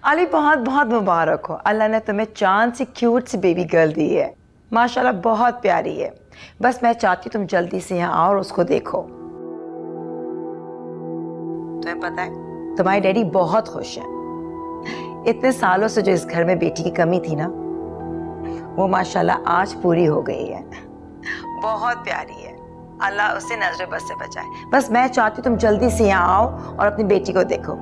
अली बहुत बहुत मुबारक हो। अल्लाह ने तुम्हें चांद सी क्यूट सी बेबी गर्ल दी है। माशाल्लाह बहुत प्यारी है। बस मैं चाहती तुम जल्दी से यहाँ आओ और उसको देखो। तुम्हें पता है तुम्हारे डैडी बहुत खुश हैं। इतने सालों से जो इस घर में बेटी की कमी थी ना, वो माशाल्लाह आज पूरी हो गई है। बहुत प्यारी है। अल्लाह उसे नजर बस से बचाए। बस मैं चाहती तुम जल्दी से यहाँ आओ और अपनी बेटी को देखो।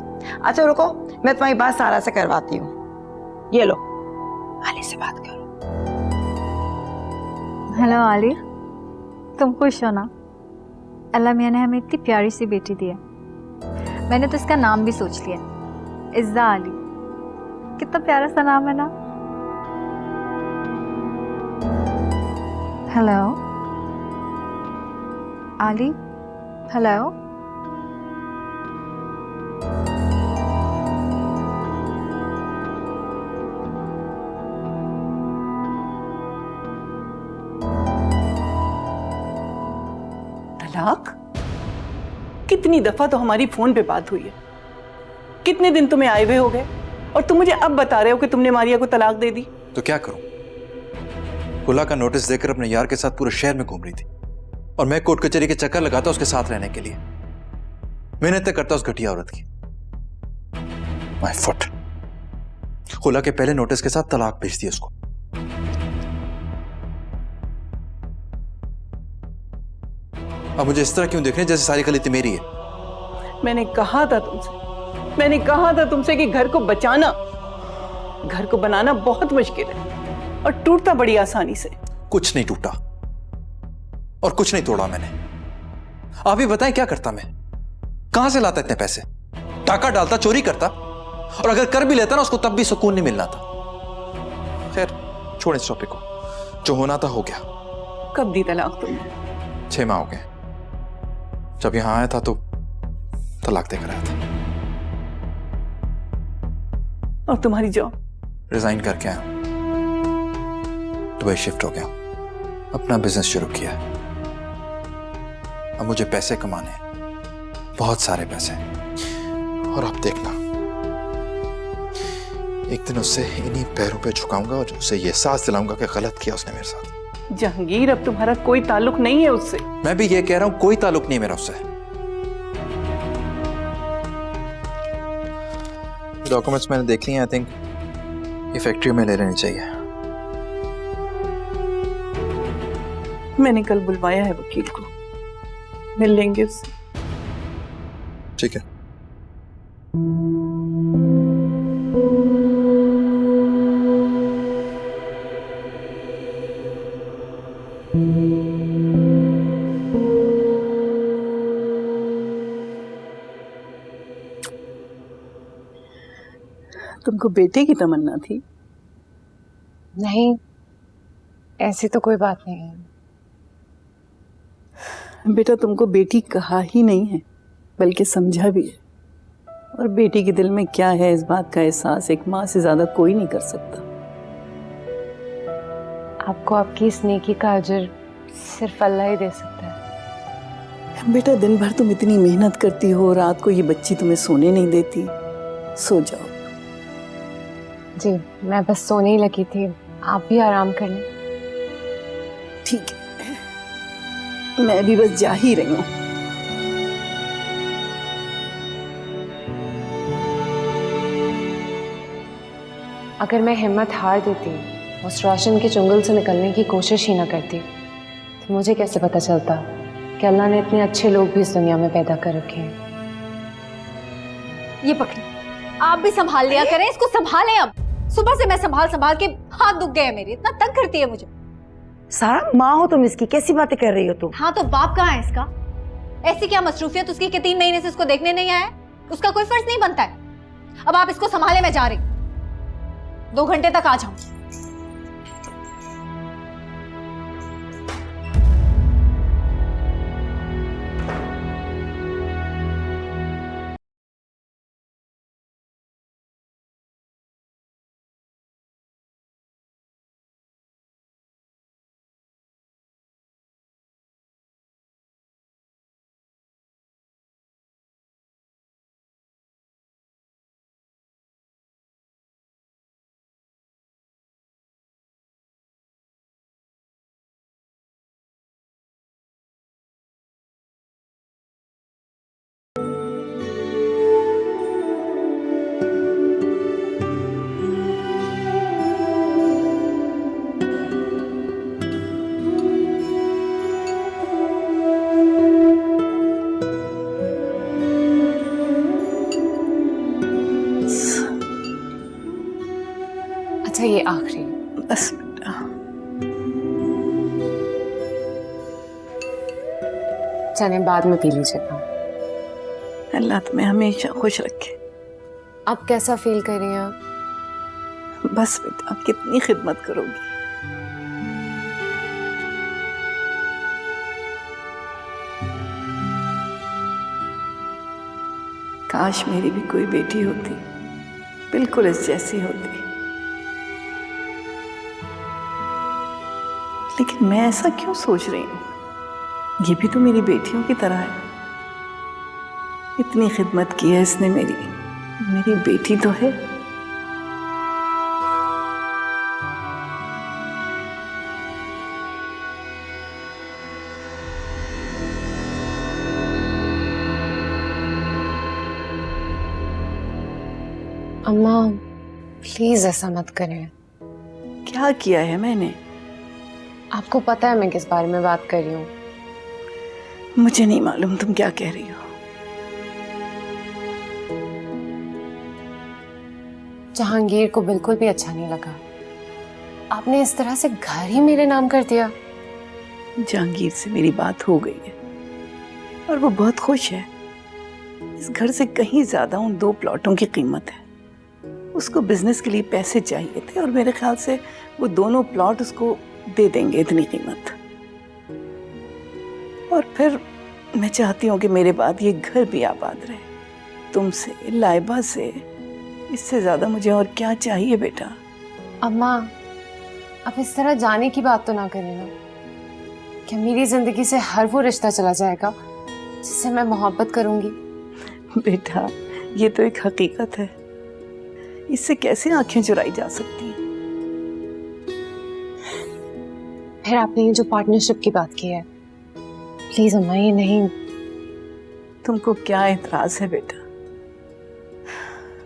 अच्छा रुको, मैं तुम्हारी बात सारा से करवाती हूँ। ये लो, अली से बात करो। हेलो अली, तुम खुश हो ना? अल्लाह मियाँ ने हमें इतनी प्यारी सी बेटी दी है। मैंने तो इसका नाम भी सोच लिया, इज़्ज़ा अली। कितना प्यारा सा नाम है ना। Hello Ali, hello. तलाक? कितनी दफा तो हमारी फोन पे बात हुई है। कितने दिन तुम्हें आए हुए हो गए और तुम मुझे अब बता रहे हो कि तुमने मारिया को तलाक दे दी। तो क्या करूं? खुला का नोटिस देकर अपने यार के साथ पूरे शहर में घूम रही थी और मैं कोर्ट कचहरी के चक्कर लगाता उसके साथ रहने के लिए। मेहनत करता उस घटिया औरत की। My foot. खुला के पहले नोटिस के साथ तलाक भेज दी उसको। अब मुझे इस तरह क्यों देख रहे हैं जैसे सारी गलती मेरी है? मैंने कहा था तुमसे कि घर को बचाना, घर को बनाना बहुत मुश्किल है और टूटता बड़ी आसानी से। कुछ नहीं टूटा और कुछ नहीं तोड़ा मैंने। आप ही बताएं क्या करता मैं? कहां से लाता इतने पैसे? टाका डालता, चोरी करता, और अगर कर भी लेता ना उसको तब भी सुकून नहीं मिलना था। खैर छोड़ इस टॉपिक को। जो होना था हो गया। कब दी तलाक तुमने? 6 माह हो गए। जब यहां आया था तो तलाक देकर आया था। और तुम्हारी जॉब? रिजाइन करके आया। दुबई शिफ्ट हो गया, अपना बिजनेस शुरू किया। अब मुझे पैसे कमाने हैं, बहुत सारे पैसे। और अब देखना, एक दिन उससे इन्हीं पैरों पे झुकाऊंगा और उससे ये एहसास दिलाऊंगा कि गलत किया उसने मेरे साथ। जहांगीर, अब तुम्हारा कोई ताल्लुक नहीं है उससे। मैं भी ये कह रहा हूं, कोई ताल्लुक नहीं मेरा उससे। डॉक्यूमेंट्स मैंने देख लिए। आई थिंक ये फैक्ट्री में ले लेनी चाहिए। मैंने कल बुलवाया है वकील को, मिल लेंगे उससे। ठीक है। तुमको बेटे की तमन्ना थी? नहीं, ऐसी तो कोई बात नहीं है। बेटा, तुमको बेटी कहा ही नहीं है बल्कि समझा भी है। और बेटी के दिल में क्या है इस बात का एहसास एक माँ से ज्यादा कोई नहीं कर सकता। आपको आपकी इस नेकी का अजर सिर्फ अल्लाह ही दे सकता है। बेटा, दिन भर तुम इतनी मेहनत करती हो, रात को ये बच्ची तुम्हें सोने नहीं देती। सो जाओ। जी, मैं बस सोने ही लगी थी, आप भी आराम कर लें। ठीक है, मैं भी बस जा ही रही हूँ। अगर मैं हिम्मत हार देती, उस रोशन के चुंगल से निकलने की कोशिश ही ना करती, तो मुझे कैसे पता चलता कि अल्लाह ने इतने अच्छे लोग भी इस दुनिया में पैदा कर रखे हैं। ये पकड़ी, आप भी संभाल लिया करें इसको। संभालें अब। सुबह से मैं संभाल संभाल के हाथ दुख गए मेरे। इतना तंग करती है मुझे। सारा माँ हो तुम इसकी, कैसी बातें कर रही हो तुम? हाँ तो बाप कहाँ है इसका? ऐसी क्या मसरूफियत उसकी कि 3 महीने से इसको देखने नहीं आया? उसका कोई फर्ज नहीं बनता है? अब आप इसको संभाले, मैं जा रही। 2 घंटे तक आ जाऊं। आखिरी। बस बेटा, चने बाद में पी लीजिएगा। अल्लाह तुम्हें हमेशा खुश रखे। आप कैसा फील कर रही हैं आप? बस बेटा, कितनी खिदमत करोगी। काश मेरी भी कोई बेटी होती, बिल्कुल इस जैसी होती। लेकिन मैं ऐसा क्यों सोच रही हूँ? ये भी तो मेरी बेटियों की तरह है। इतनी खिदमत की है इसने मेरी बेटी तो है। अम्मा प्लीज ऐसा मत करें। क्या किया है मैंने? आपको पता है मैं किस बारे में बात कर रही हूँ। मुझे नहीं मालूम तुम क्या कह रही हो। जहांगीर को बिल्कुल भी अच्छा नहीं लगा। आपने इस तरह से घर ही मेरे नाम कर दिया। जहांगीर से मेरी बात हो गई है और वो बहुत खुश है। इस घर से कहीं ज्यादा उन 2 प्लॉटों की कीमत है। उसको बिजनेस के लिए पैसे चाहिए थे और मेरे ख्याल से वो दोनों प्लॉट उसको दे देंगे इतनी कीमत। और फिर मैं चाहती हूँ कि मेरे बाद ये घर भी आबाद रहे, तुमसे, लाइबा से। इससे ज्यादा मुझे और क्या चाहिए बेटा? अम्मा आप इस तरह जाने की बात तो ना करें ना। क्या मेरी जिंदगी से हर वो रिश्ता चला जाएगा जिससे मैं मोहब्बत करूंगी? बेटा ये तो एक हकीकत है, इससे कैसे आंखें चुराई जा सकती हैं? फिर आपने ये जो पार्टनरशिप की बात की है, प्लीज अम्मा ये नहीं। तुमको क्या एतराज है बेटा?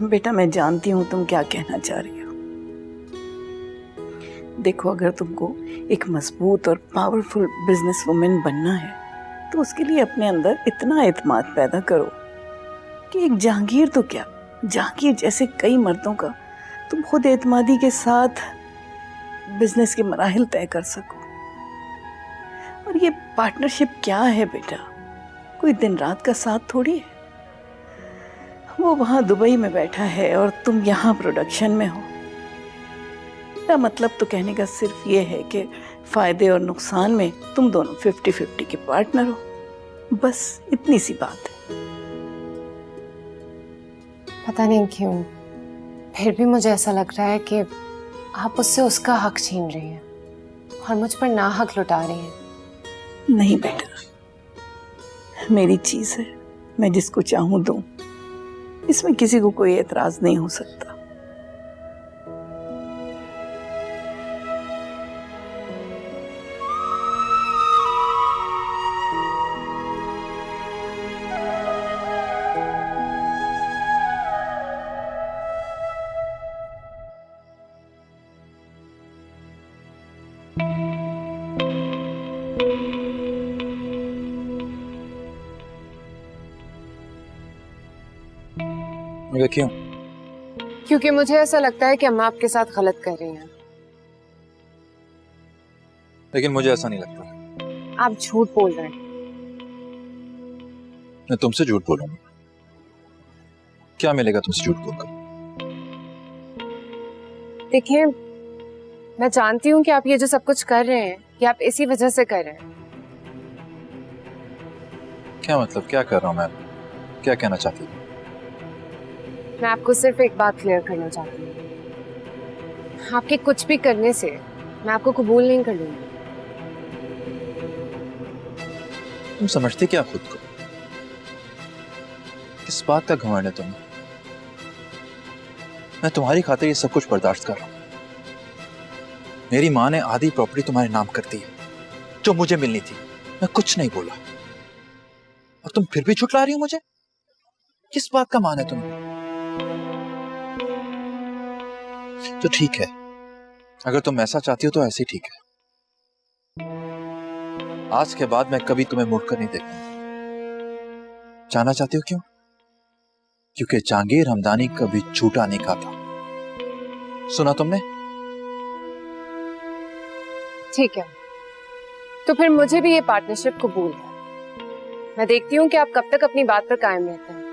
बेटा मैं जानती हूं तुम क्या कहना चाह रही हो। देखो, अगर तुमको एक मजबूत और पावरफुल बिजनेस वुमेन बनना है तो उसके लिए अपने अंदर इतना एतमाद पैदा करो कि एक जहांगीर तो क्या, जहांगीर जैसे कई मर्दों का तुम खुद एतमादी के साथ बिजनेस के मराहिल तय कर सको। और ये पार्टनरशिप क्या है बेटा? कोई दिन रात का साथ थोड़ी है। वो वहां दुबई में बैठा है और तुम यहाँ प्रोडक्शन में हो। मेरा मतलब तो कहने का सिर्फ ये है कि फायदे और नुकसान में तुम दोनों 50-50 के पार्टनर हो। बस इतनी सी बात है। पता नहीं क्यों फिर भी मुझे ऐसा लग रहा है कि आप उससे उसका हक छीन रही हैं और मुझ पर ना हक लुटा रही हैं। नहीं बेटा, मेरी चीज है, मैं जिसको चाहूं दूं। इसमें किसी को कोई एतराज नहीं हो सकता। मगर क्यों? क्योंकि मुझे ऐसा लगता है कि अम्मा आपके साथ गलत कर रही हैं। लेकिन मुझे ऐसा नहीं लगता। आप झूठ बोल रहे हैं। मैं तुमसे झूठ बोलूंगा? क्या मिलेगा तुमसे झूठ बोलकर? देखिए, मैं जानती हूँ कि आप ये जो सब कुछ कर रहे हैं ये आप इसी वजह से कर रहे हैं। क्या मतलब? क्या कर रहा हूं मैं? क्या कहना चाहती हूँ? मैं आपको सिर्फ एक बात क्लियर करना चाहती हूँ। आपके कुछ भी करने से मैं आपको कबूल नहीं कर लूंगी। तुम समझते क्या खुद को? किस बात का घमंड है तुम्हें? मैं तुम्हारी खातिर ये सब कुछ बर्दाश्त कर रहा हूं। मेरी माँ ने आधी प्रॉपर्टी तुम्हारे नाम कर दी है जो मुझे मिलनी थी। मैं कुछ नहीं बोला और तुम फिर भी झुठला रही हो मुझे। किस बात का मान है तुम्हें? तो ठीक है, अगर तुम ऐसा चाहती हो तो ऐसे ही ठीक है। आज के बाद मैं कभी तुम्हें मुड़कर नहीं देखूंगा। जानना चाहती हो क्यों? क्योंकि जहांगीर हमदानी कभी झूठा नहीं खाता। सुना तुमने? ठीक है, तो फिर मुझे भी ये पार्टनरशिप कबूल है। मैं देखती हूँ कि आप कब तक अपनी बात पर कायम रहते हैं,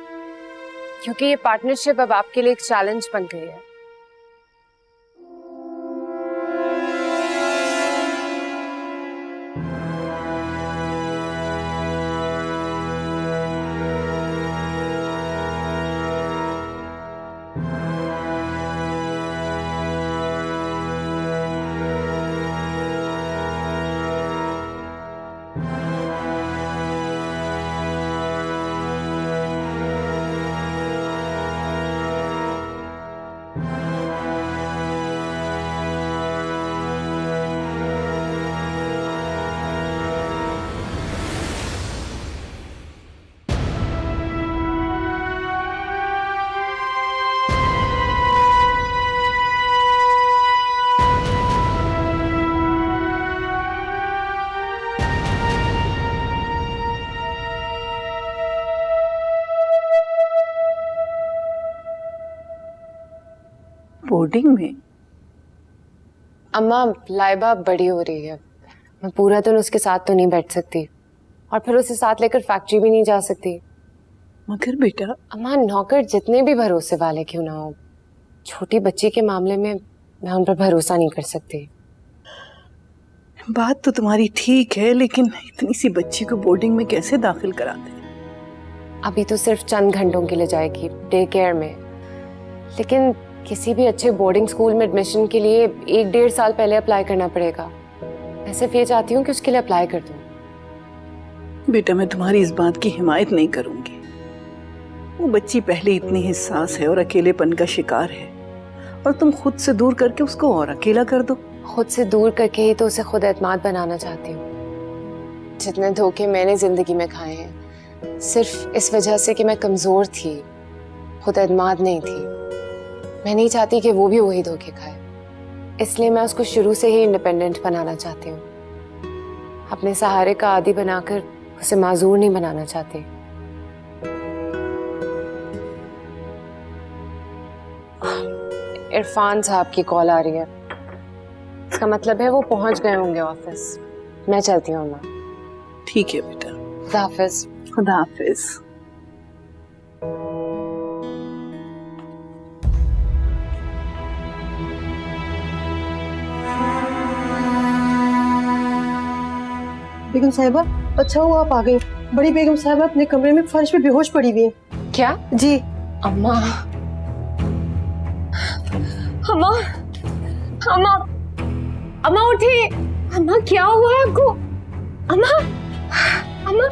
क्योंकि ये पार्टनरशिप अब आपके लिए एक चैलेंज बन गई है। बोर्डिंग में? अम्मा, लाइबा बड़ी हो रही है, मैं पूरा दिन उसके साथ तो नहीं बैठ सकती, और फिर उसे साथ लेकर फैक्ट्री भी नहीं जा सकती। मगर बेटा, अम्मा, नौकर जितने भी भरोसे वाले क्यों ना हो, छोटी बच्ची के मामले में मैं उन पर भरोसा नहीं कर सकती। बात तो तुम्हारी ठीक है, लेकिन इतनी सी बच्ची को बोर्डिंग में कैसे दाखिल कराते? अभी तो सिर्फ चंद घंटों के लिए जाएगी डे केयर में, लेकिन किसी भी अच्छे बोर्डिंग स्कूल में एडमिशन के लिए 1-1.5 साल पहले अप्लाई करना पड़ेगा। मैं सिर्फ ये चाहती हूँ कि उसके लिए अप्लाई कर दूँ। बेटा, मैं तुम्हारी इस बात की हिमायत नहीं करूंगी। वो बच्ची पहले इतनी हिस्सास है और अकेलेपन का शिकार है, और तुम खुद से दूर करके उसको और अकेला कर दो। खुद से दूर करके ही तो उसे खुद एतमाद बनाना चाहती हूँ। जितने धोखे मैंने जिंदगी में खाए हैं, सिर्फ इस वजह से कि मैं कमजोर थी, खुद एतमाद नहीं थी। मैं नहीं चाहती कि वो भी वही धोखे खाए, इसलिए मैं उसको शुरू से ही इंडिपेंडेंट बनाना चाहती हूँ। अपने सहारे का आदी बनाकर उसे माजूर नहीं बनाना चाहती। इरफान साहब की कॉल आ रही है, इसका मतलब है वो पहुंच गए होंगे ऑफिस। मैं चलती हूँ अम्मा। ठीक है बेटा, खुदा हाफिज। खुदा हाफिज। बेगम साहिबा, अच्छा हुआ आप आ गई। बड़ी बेगम साहिबा अपने कमरे में फर्श पे बेहोश पड़ी हुई है। क्या? जी। अम्मा, अम्मा, अम्मा, अम्मा उठिए। अम्मा, क्या हुआ है आपको? अम्मा, अम्मा।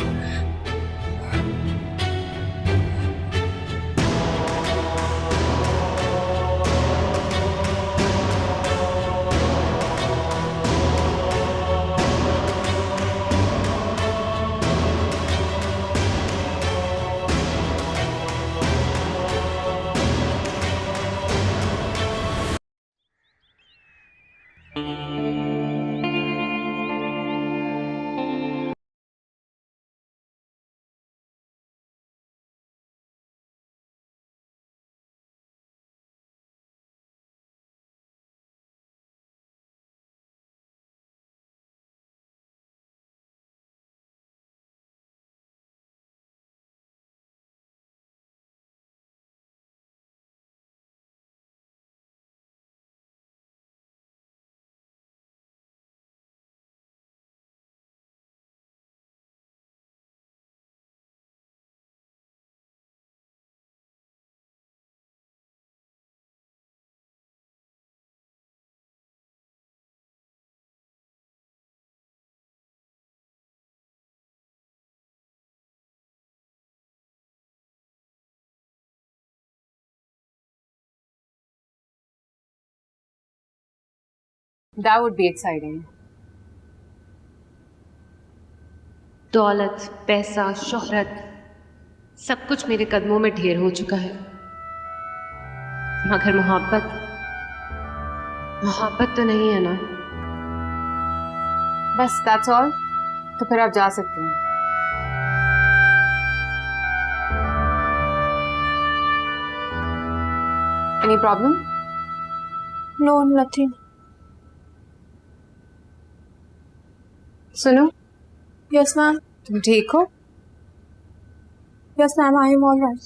That would be exciting. दौलत, पैसा, शोहरत, सब कुछ मेरे कदमों में ढेर हो चुका है, मगर मोहब्बत, मोहब्बत तो नहीं है ना। बस that's all? तो फिर आप जा सकती हैं। Any problem? No, nothing. सुनो, यस मैम, तुम ठीक हो? Yes ma'am, I am all right.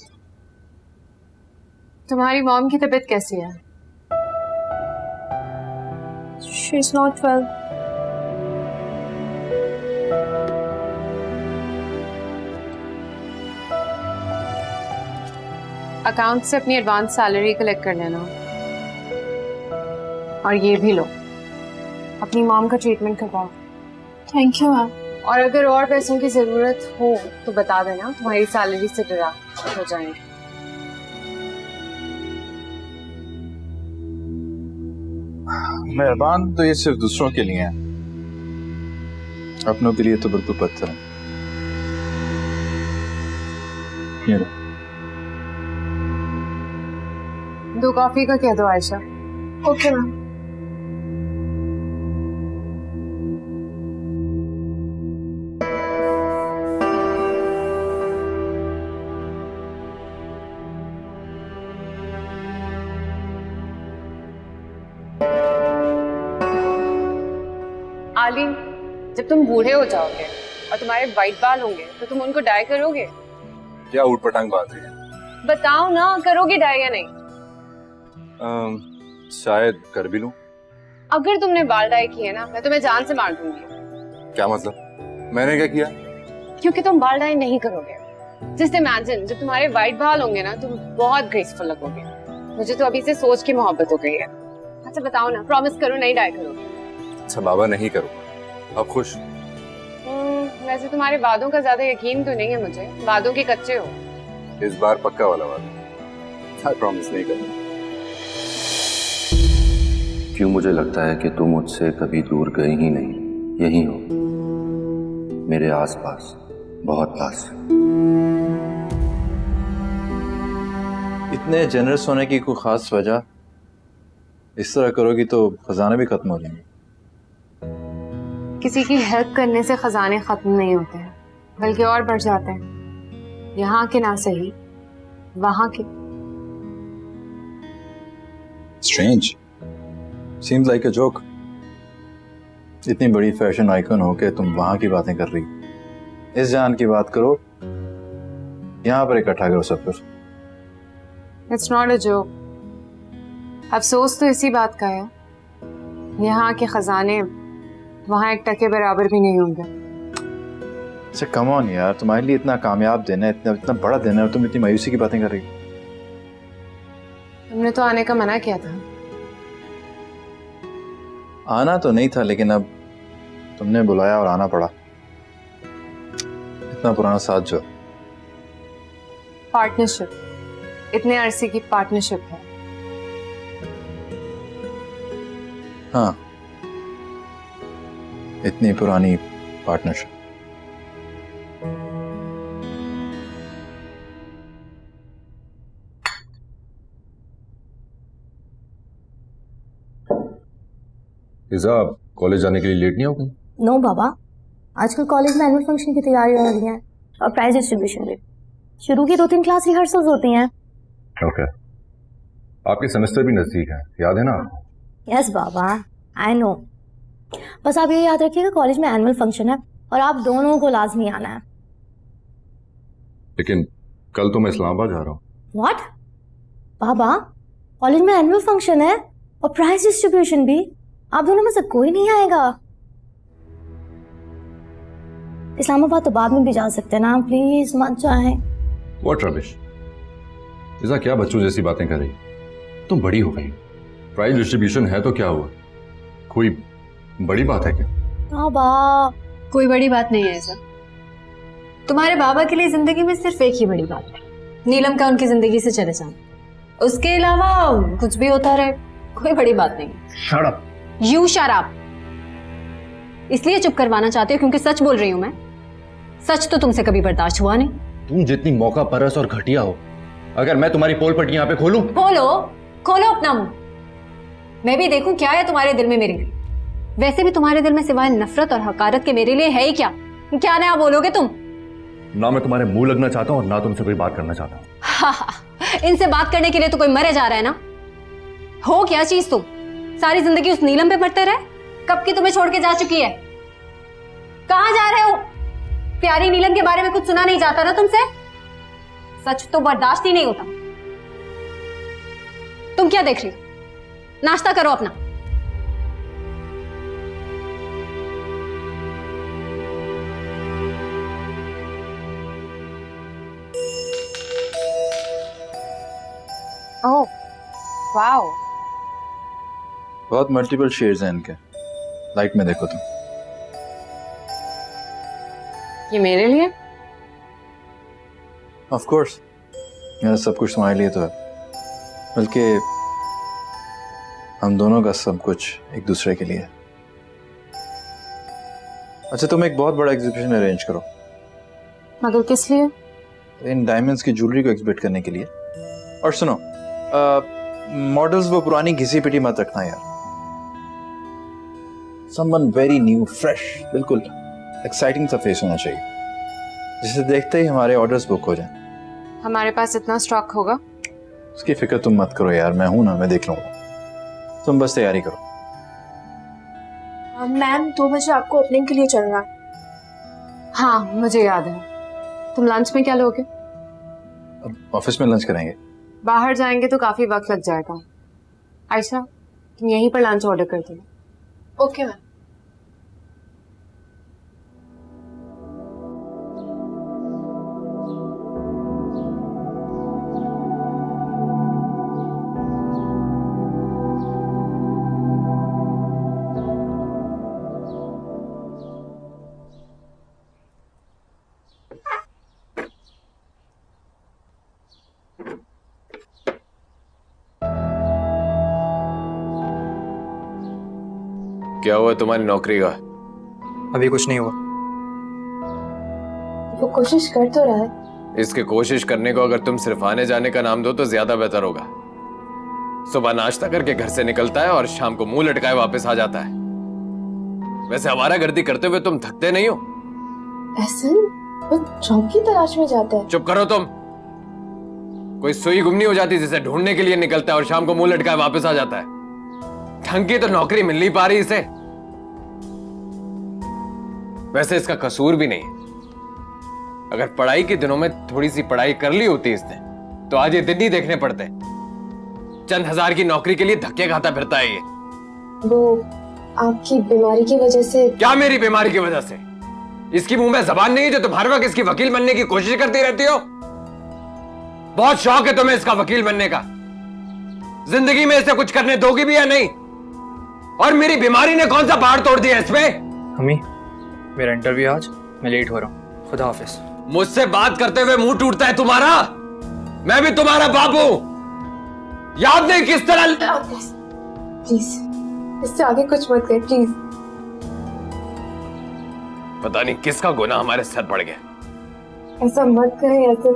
तुम्हारी मॉम की तबीयत कैसी है? She is not well. Account से अपनी एडवांस सैलरी कलेक्ट कर लेना, और ये भी लो, अपनी मॉम का ट्रीटमेंट करवाओ। Thank you ma'am. और अगर और पैसों की जरूरत हो तो बता देना, तुम्हारी सैलरी से डिडक्ट हो जाएंगे। मेहरबान तो ये सिर्फ दूसरों के लिए है, अपनों के लिए तो बिल्कुल पत्थर है। ये लो। 2 कॉफी का कह दो आयशा। Okay ma'am. आली, जब तुम बूढ़े हो जाओगे और तुम्हारे वाइट बाल होंगे तो तुम उनको डाई करोगे? क्या ऊटपटांग बात है? बताओ ना, करोगे डाई या नहीं? शायद कर भी लूं। अगर तुमने बाल डाई किए ना, मैं तुम्हें जान से मार दूंगी। क्या मतलब? मैंने क्या किया? क्योंकि तुम बाल डाई नहीं करोगे। जस्ट इमेजिन, जब तुम्हारे वाइट बाल होंगे ना, तुम बहुत ग्रेसफुल लगोगे। मुझे तो अभी से सोच की मोहब्बत हो गई है। अच्छा बताओ ना, प्रॉमिस करो नहीं डाई करोगे? अच्छा बाबा, नहीं करूंगा। अब खुश? वैसे तुम्हारे वादों का ज्यादा यकीन तो नहीं है मुझे, वादों के कच्चे हो। इस बार पक्का वाला वादा, प्रॉमिस नहीं करूंगा। क्यों मुझे लगता है कि तुम मुझसे कभी दूर गए ही नहीं, यही हो मेरे आसपास, बहुत पास। इतने जनरस होने की कोई खास वजह? इस तरह करोगी तो खजाने भी खत्म हो जाएंगे। किसी की हेल्प करने से खजाने खत्म नहीं होते हैं, बल्कि और बढ़ जाते हैं। यहाँ के ना सही, वहां के। Strange. Seems like a joke. इतनी बड़ी फैशन आइकन हो के तुम वहां की बातें कर रही। इस जान की बात करो, यहाँ पर इकट्ठा करो सब कुछ। It's not a joke. अफसोस तो इसी बात का है, यहाँ के खजाने वहां 1 टके बराबर भी नहीं होंगे। अच्छा कम ऑन यार, तुम्हारे लिए इतना कामयाब दिन है, इतना बड़ा दिन है, और तुम इतनी मायूसी की बातें कर रही। तुमने तो आने का मना किया था। आना तो नहीं था, लेकिन अब तुमने बुलाया और आना पड़ा। इतना पुराना साथ जो। पार्टनरशिप, इतने अरसे की पार्टनरशिप है। हाँ, इतनी पुरानी पार्टनरशिप। आप कॉलेज जाने के लिए लेट नहीं हो गई? नो बाबा, आजकल कॉलेज में एनुअल फंक्शन की तैयारी हो रही है और प्राइज डिस्ट्रीब्यूशन भी। शुरू की 2-3 क्लास रिहर्सल्स होती हैं। ओके। आपके सेमेस्टर भी नजदीक है, याद है ना? Yes Baba, I know. बस आप ये याद रखिएगा, कॉलेज में एनुअल फंक्शन है और आप दोनों को लाजमी आना है। लेकिन कल तो मैं इस्लामाबाद जा रहा हूँ। व्हाट? बाबा, कॉलेज में एनुअल फंक्शन है और प्राइज डिस्ट्रीब्यूशन भी, आप दोनों में से कोई नहीं आएगा। इस्लामाबाद तो बाद में भी जा सकते हैं ना, प्लीज मत जाएं। व्हाट रबिश, ऐसा क्या बच्चों जैसी बातें कर रही? तुम बड़ी हो गई, प्राइज डिस्ट्रीब्यूशन है तो क्या हुआ, कोई बड़ी बात है क्या? बाबा, कोई बड़ी बात नहीं है ऐसा। तुम्हारे बाबा के लिए जिंदगी में सिर्फ एक ही बड़ी बात है, नीलम का उनकी जिंदगी से चले जाना। उसके अलावा कुछ भी होता रहे, कोई बड़ी बात नहीं। Shut up. You shut up. इसलिए चुप करवाना चाहते हो क्योंकि सच बोल रही हूं मैं। सच तो तुमसे कभी बर्दाश्त हुआ नहीं। तुम जितनी मौका परस और घटिया हो, अगर मैं तुम्हारी पोल पट्टी यहाँ पे खोलूं? खोलो अपना मुंह, मैं भी देखूं क्या है तुम्हारे दिल में मेरे लिए। वैसे भी तुम्हारे दिल में सिवाय नफरत और हकारत के मेरे लिए है ही क्या? क्या नया बोलोगे तुम? ना मैं तुम्हारे मुंह लगना चाहता हूँ और ना तुमसे कोई बात करना चाहता हूँ। इनसे बात करने के लिए तो कोई मरे जा रहा है ना। हो क्या चीज तुम? सारी जिंदगी उस नीलम पे पड़ते रहे, कब की तुम्हें छोड़ के जा चुकी है। कहाँ जा रहे हो? प्यारी नीलम के बारे में कुछ सुना नहीं जाता ना तुमसे? सच तो बर्दाश्त ही नहीं होता। तुम क्या देख रही हो? नाश्ता करो अपना। ओह वाओ, बहुत मल्टीपल शेड्स हैं इनके। लाइट में देखो तुम। ये मेरे लिए? ऑफ कोर्स, मेरा सब कुछ तुम्हारे लिए तो है, बल्कि हम दोनों का सब कुछ एक दूसरे के लिए। अच्छा, तुम एक बहुत बड़ा एग्जीबिशन अरेंज करो। मगर किस लिए? इन डायमंड्स की ज्वेलरी को एग्जिबिट करने के लिए। और सुनो, मॉडल्स वो पुरानी घिसी पिटी मत रखना यार। समवन वेरी न्यू, फ्रेश, बिल्कुल एक्साइटिंग सा फेस होना चाहिए, जिसे देखते ही हमारे ऑर्डर्स बुक हो जाएं। हमारे पास इतना स्टॉक होगा? उसकी फिक्र तुम मत करो यार, मैं हूं ना, मैं देख लूंगा। तुम बस तैयारी करो। मैम 2 बजे आपको ओपनिंग के लिए चलना है। हाँ मुझे याद है। तुम लंच में क्या लोगे? अब ऑफिस में लंच करेंगे। बाहर जाएंगे तो काफी वक्त लग जाएगा। आयशा, तुम यहीं पर लंच ऑर्डर कर देना। Okay ma'am. क्या हुआ तुम्हारी नौकरी का? अभी कुछ नहीं हुआ। वो कोशिश कर तो रहा है। इसके कोशिश करने को अगर तुम सिर्फ आने जाने का नाम दो तो ज्यादा बेहतर होगा। सुबह नाश्ता करके घर से निकलता है और शाम को मुंह लटकाए वापस आ जाता है। वैसे आवारागर्दी करते हुए तुम थकते नहीं हो? ऐसे वो जॉब की तलाश में जाता है। चुप करो तुम। कोई सुई गुम नहीं हो जाती जिसे ढूंढने के लिए निकलता है और शाम को मुंह लटकाए वापस आ जाता है। ढंग की तो नौकरी मिल नहीं पा रही इसे। वैसे इसका कसूर भी नहीं है। अगर पढ़ाई के दिनों में थोड़ी सी पढ़ाई कर ली होती इसने तो आज ये दिन नहीं देखने पड़ते। चंद हजार की नौकरी के लिए धक्के खाता फिरता है ये। वो आपकी बीमारी की वजह से। क्या मेरी बीमारी की वजह से? इसकी मुंह में जबान नहीं जो तुम हर वक्त इसकी वकील बनने की कोशिश करती रहती हो? बहुत शौक है तुम्हें इसका वकील बनने का। जिंदगी में इसे कुछ करने दोगी भी या नहीं? और मेरी बीमारी ने कौन सा पहाड़ तोड़ दिया इसमें? मम्मी, मेरा इंटरव्यू आज, मैं लेट हो रहा हूँ। खुदा हाफिज। मुझसे बात करते हुए मुंह टूटता है तुम्हारा? मैं भी तुम्हारा बाप हूं। याद नहीं किस तरह? प्लीज इससे आगे कुछ मत कर प्लीज। पता नहीं किसका गुनाह हमारे सर पड़ गया। ऐसा मत करें ऐसे।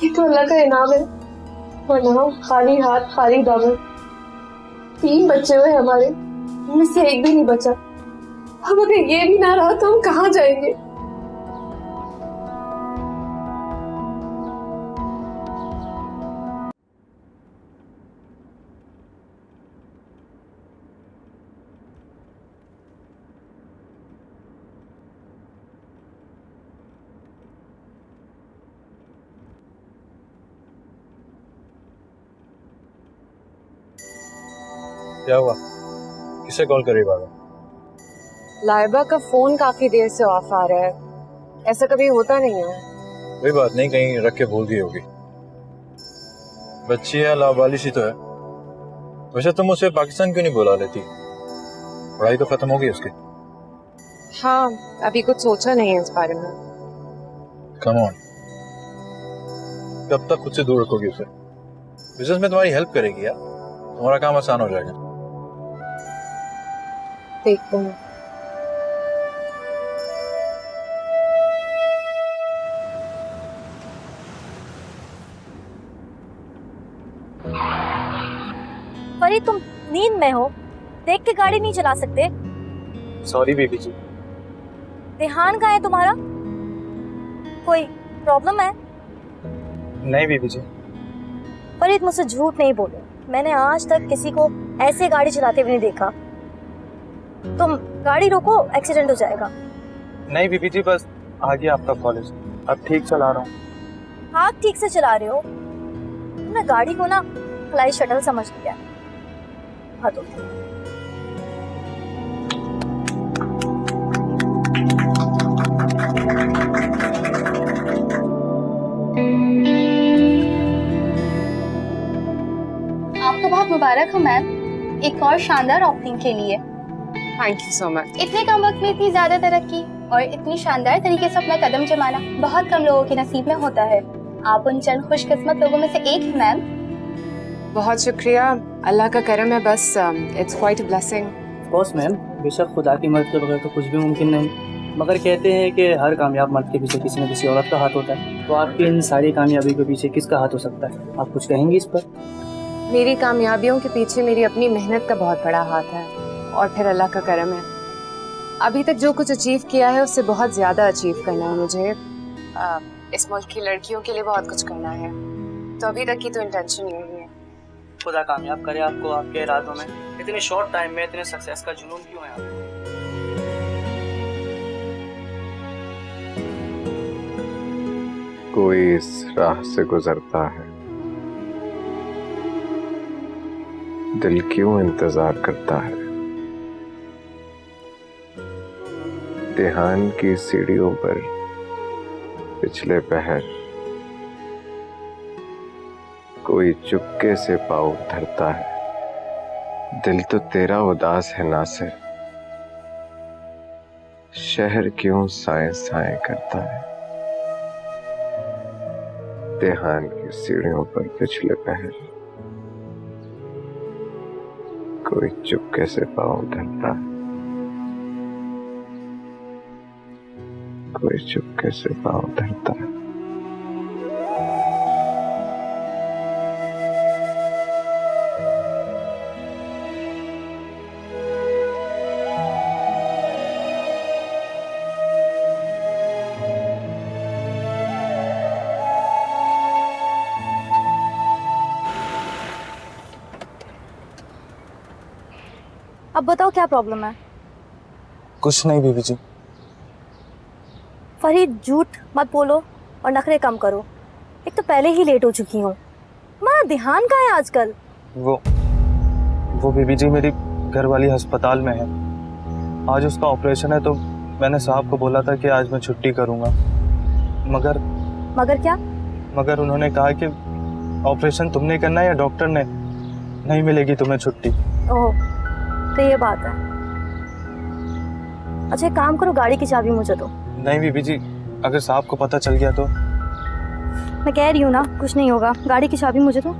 ये तो अल्लाह का इनाम है, वरना हम खाली हाथ खाली दामन। 3 बच्चे हुए हमारे, उनमें से एक भी नहीं बचा। अब अगर ये भी ना रहा तो हम कहाँ जाएंगे? क्या हुआ? किसे कॉल कर रही बाबा? लाइबा का फोन काफी देर से ऑफ आ रहा है। ऐसा कभी होता नहीं है। कोई बात नहीं, कहीं रख के भूल गई होगी। बच्ची है, लावाली सी तो है। वैसे तुम उसे पाकिस्तान क्यों नहीं बुला लेती? पढ़ाई तो खत्म हो गई उसकी। हाँ, अभी कुछ सोचा नहीं है इस बारे में। कम ऑन, कब तक खुद से दूर रखोगी उसे? बिजनेस में तुम्हारी हेल्प करेगी यार, तुम्हारा काम आसान हो जाएगा। देखते हैं। फरीद, तुम नींद में हो, देख के गाड़ी नहीं चला सकते? सॉरी बेबी जी। ध्यान कहाँ है तुम्हारा? कोई प्रॉब्लम है? नहीं बेबी जी। फरीद, मुझसे झूठ नहीं बोलो, मैंने आज तक किसी को ऐसे गाड़ी चलाते हुए नहीं देखा। तुम गाड़ी रोको, एक्सीडेंट हो जाएगा। नहीं बीबी जी, बस आ गया आपका कॉलेज, अब ठीक चला रहा हूँ। हाँ ठीक से चला रहे हो? तुमने गाड़ी को ना फ्लाइट शटल समझ लिया। हाँ तो आपको बहुत मुबारक हो मैम, एक और शानदार ओपनिंग के लिए। Thank you so much. इतने कम वक्त में इतनी ज्यादा तरक्की और इतनी शानदार तरीके से अपना कदम जमाना बहुत कम लोगों के नसीब में होता है। आप उन चंद खुशकिस्मत लोगों में से एक हैं मैम। बहुत शुक्रिया, अल्लाह का करम है, बस it's quite a blessing. Of course ma'am, बेशक खुदा की मदद के बगैर तो कुछ भी मुमकिन नहीं, मगर कहते हैं कि हर कामयाब मर्द के पीछे किसी न किसी औरत का हाथ होता है। तो आपकी इन सारी कामयाबी के पीछे किसका हाथ हो सकता है? आप कुछ कहेंगी इस पर? मेरी कामयाबियों के पीछे मेरी अपनी मेहनत का बहुत बड़ा हाथ है और फिर अल्लाह का करम है। अभी तक जो कुछ अचीव किया है उससे बहुत ज्यादा अचीव करना है मुझे। इस मुल्क की लड़कियों के लिए बहुत कुछ करना है, तो अभी तक की तो इंटेंशन यही है। खुदा कामयाब करे आपको आपके इरादों में। इतने शॉर्ट टाइम में इतने सक्सेस का जुनून क्यों है आपको? कोई इस राह से गुजरता है, दिल क्यों इंतजार करता है? देहान की सीढ़ियों पर पिछले पहर कोई चुपके से पाँव धरता है। दिल तो तेरा उदास है नासिर, शहर क्यों साए साए करता है? देहान की सीढ़ियों पर पिछले पहर कोई चुपके से पाँव धरता है, कोई चुपके से पाँव धरता है। अब बताओ क्या प्रॉब्लम है? कुछ नहीं बीबी जी। फरीद झूठ मत बोलो और नखरे कम करो। एक तो पहले ही लेट हो चुकी हूँ। तुम्हारा ध्यान कहाँ है आजकल? वो बीबी जी मेरी घरवाली अस्पताल में है, आज उसका ऑपरेशन है, तो मैंने साहब को बोला था कि आज मैं छुट्टी करूँगा, मगर क्या? मगर उन्होंने कहा कि ऑपरेशन तुमने करना है या डॉक्टर ने, नहीं मिलेगी तुम्हें छुट्टी। ओह तो ये बात है। अच्छा एक काम करो, गाड़ी की चाबी मुझे दो। नहीं बीबी जी, अगर साहब को पता चल गया तो? मैं कह रही हूँ ना कुछ नहीं होगा, गाड़ी की चाबी मुझे दो।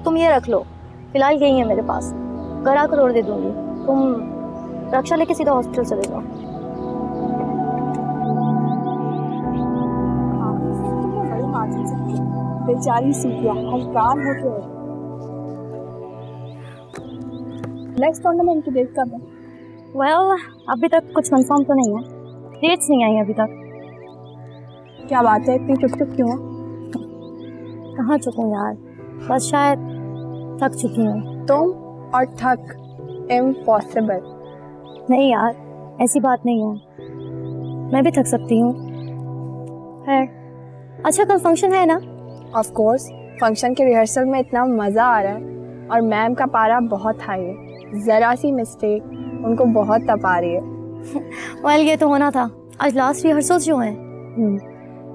तुम ये रख लो, फिलहाल यही है मेरे पास, घर आकर और दे दूंगी। तुम रक्षा लेके सीधा हॉस्पिटल चले जाओ। बेचारी सूफिया हलकान होके नेक्स्ट टूर्नामेंट की डेट कब है? वेल अभी तक कुछ कंफर्म तो नहीं है, डेट्स नहीं आई अभी तक। क्या बात है, इतनी चुप चुप क्यों है? कहाँ चुप हूँ यार, बस शायद थक चुकी हूँ। तुम और थक? इम्पॉसिबल। नहीं यार ऐसी बात नहीं है, मैं भी थक सकती हूँ। है अच्छा कल फंक्शन है ना? ऑफ कोर्स, फंक्शन के रिहर्सल में इतना मज़ा आ रहा है और मैम का पारा बहुत हाई है, ज़रा सी मिस्टेक उनको बहुत तपा रही है। वेल ये तो होना था, आज लास्ट रिहर्सल जो है।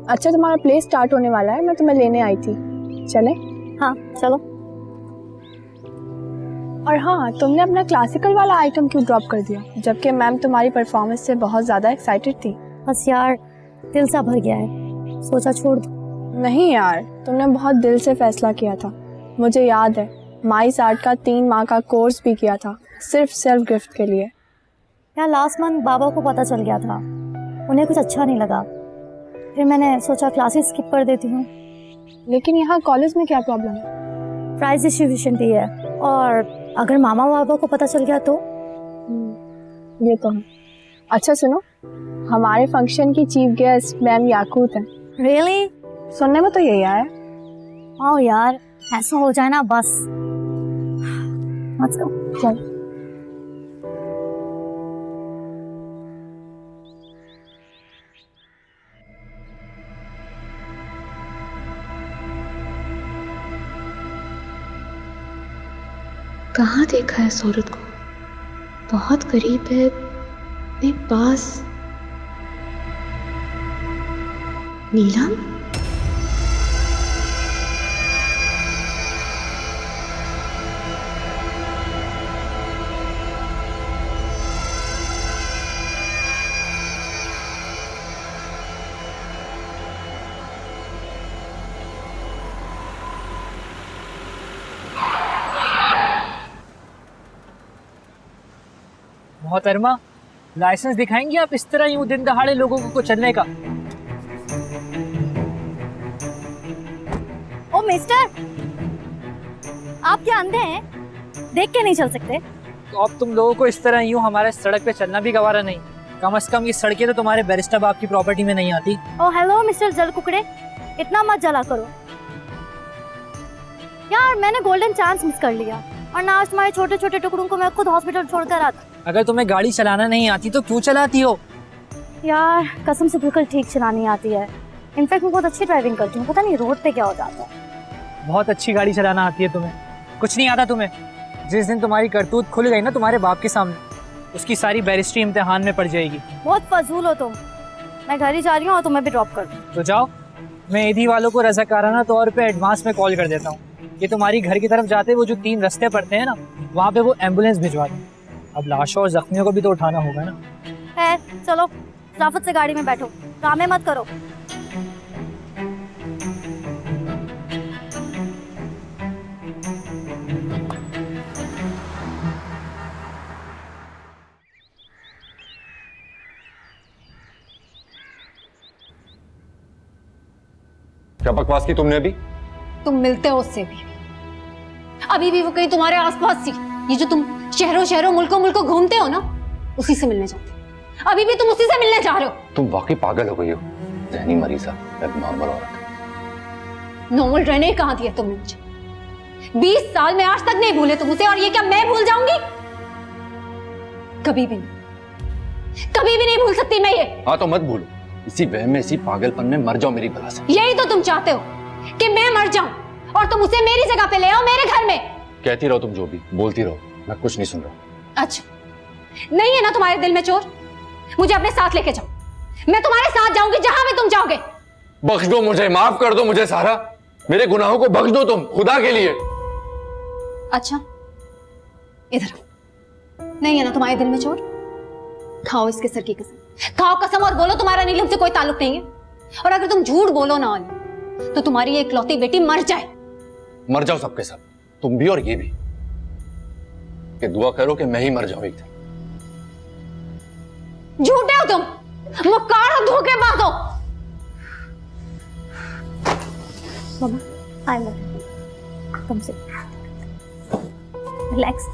अच्छा तुम्हारा प्ले स्टार्ट होने वाला है, मैं तुम्हें लेने आई थी, चले? हाँ चलो। और हाँ, तुमने अपना क्लासिकल वाला आइटम क्यों ड्रॉप कर दिया, जबकि मैम तुम्हारी परफॉर्मेंस से बहुत ज़्यादा एक्साइटेड थी? बस यार दिल सा भर गया है, सोचा छोड़ दो। नहीं यार, तुमने बहुत दिल से फैसला किया था। मुझे याद है माइस आर्ट का 3 माह का कोर्स भी किया था, सिर्फ सेल्फ गिफ्ट के लिए। यार लास्ट मंथ बाबा को पता चल गया था, उन्हें कुछ अच्छा नहीं लगा, फिर मैंने सोचा क्लासेस स्किप कर देती हूँ। लेकिन यहाँ कॉलेज में क्या प्रॉब्लम है? प्राइज डिस्ट्रीब्यूशन भी है, और अगर मामा बाबा को पता चल गया तो? ये तो है। अच्छा सुनो, हमारे फंक्शन की चीफ गेस्ट मैम याकूत हैं। रियली? सुनने में तो यही आया। आओ यार, ऐसा हो जाए ना बस। Let's go. चल। कहाँ देखा है इस औरत को? बहुत करीब है, मेरे पास। नीलम? मोहतरमा, लाइसेंस दिखाएंगे आप इस तरह यूं दिन दहाड़े लोगों को चलने का? ओ मिस्टर, आप क्या अंधे हैं? देख के नहीं चल सकते? तो अब तुम लोगों को इस तरह यूं हमारे सड़क पे चलना भी गवारा नहीं। कम से कम ये सड़कें तो तुम्हारे बैरिस्टर बाप की प्रॉपर्टी में नहीं आती। ओ हेलो मिस्टर जल कुकड़े, इतना मत जला करो यार। मैंने गोल्डन चांस मिस कर लिया, और आज तुम्हारे छोटे छोटे टुकड़ों को मैं खुद हॉस्पिटल छोड़कर आता। अगर तुम्हें गाड़ी चलाना नहीं आती तो क्यों चलाती हो? यार कसम से बिल्कुल ठीक चलानी आती है। इनफैक्ट मैं बहुत अच्छी ड्राइविंग करती हूँ, पता नहीं रोड पे क्या हो जाता है। बहुत अच्छी गाड़ी चलाना आती है तुम्हें, कुछ नहीं आता तुम्हें। जिस दिन तुम्हारी करतूत खुल गई ना तुम्हारे बाप के सामने, उसकी सारी बैरिस्ट्री इम्तिहान में पड़ जाएगी। बहुत फजूल हो तुम। मैं घर ही जा रही हूँ और तुम्हें भी ड्रॉप कर दूँ। तो जाओ, मैं ईदी वालों को रज़ाकाराना तौर पे एडवांस में कॉल कर देता हूँ कि तुम्हारी घर की तरफ जाते वो जो 3 रास्ते पड़ते हैं ना, वहाँ पे वो एम्बुलेंस भिजवा दें। अब लाशों और जख्मियों को भी तो उठाना होगा ना। है, चलो राफत से गाड़ी में बैठो, ड्रामे मत करो। क्या बकवास की तुमने अभी? तुम मिलते हो उससे भी, अभी भी वो कहीं तुम्हारे आसपास थी। ये जो तुम शहरों शहरों मुल्कों मुल्कों घूमते हो ना, उसी से मिलने जाते हो। अभी भी तुम उसी से मिलने जा रहे हो। तुम वाकई पागल हो गई हो, जहनी मरीज है, नॉर्मल औरत। नॉर्मल रहने कहाँ दिया तुमने मुझे? 20 साल में आज तक नहीं भूले तुम उसे, और ये क्या मैं भूल जाऊंगी? कभी भी नहीं, कभी भी नहीं भूल सकती मैं ये। हाँ तो मत भूलो, इसी वहम में, इसी पागलपन में मर जाओ मेरी बला से। यही तो तुम चाहते हो कि मैं मर जाऊं और तुम उसे मेरी जगह पे ले आओ, मेरे घर में। कहती रहो तुम, जो भी बोलती रहो, मैं कुछ नहीं सुन रहा। अच्छा, नहीं है ना तुम्हारे दिल में चोर? मुझे अपने साथ लेके जाओ, मैं तुम्हारे साथ जाऊंगी जहां भी तुम जाओगे। बख्श दो मुझे, माफ कर दो मुझे सारा, मेरे गुनाहों को बख्श दो तुम, खुदा के लिए। अच्छा, इधर नहीं है ना तुम्हारे दिल में चोर? खाओ इसके सर की कसम, खाओ कसम और बोलो तुम्हारा नीलम से कोई ताल्लुक नहीं है। और अगर तुम झूठ बोलो ना तो तुम्हारी ये इकलौती बेटी मर जाए। मर जाओ सबके सब, तुम भी और ये भी, कि दुआ करो कि मैं ही मर जाऊं एक दिन। झूठे हो तुम, मुक्कार हो, धोखेबाज हो। मामा, आई लव तुमसे। Relax,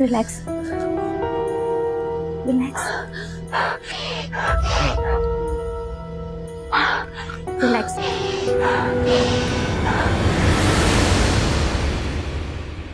relax, relax, relax.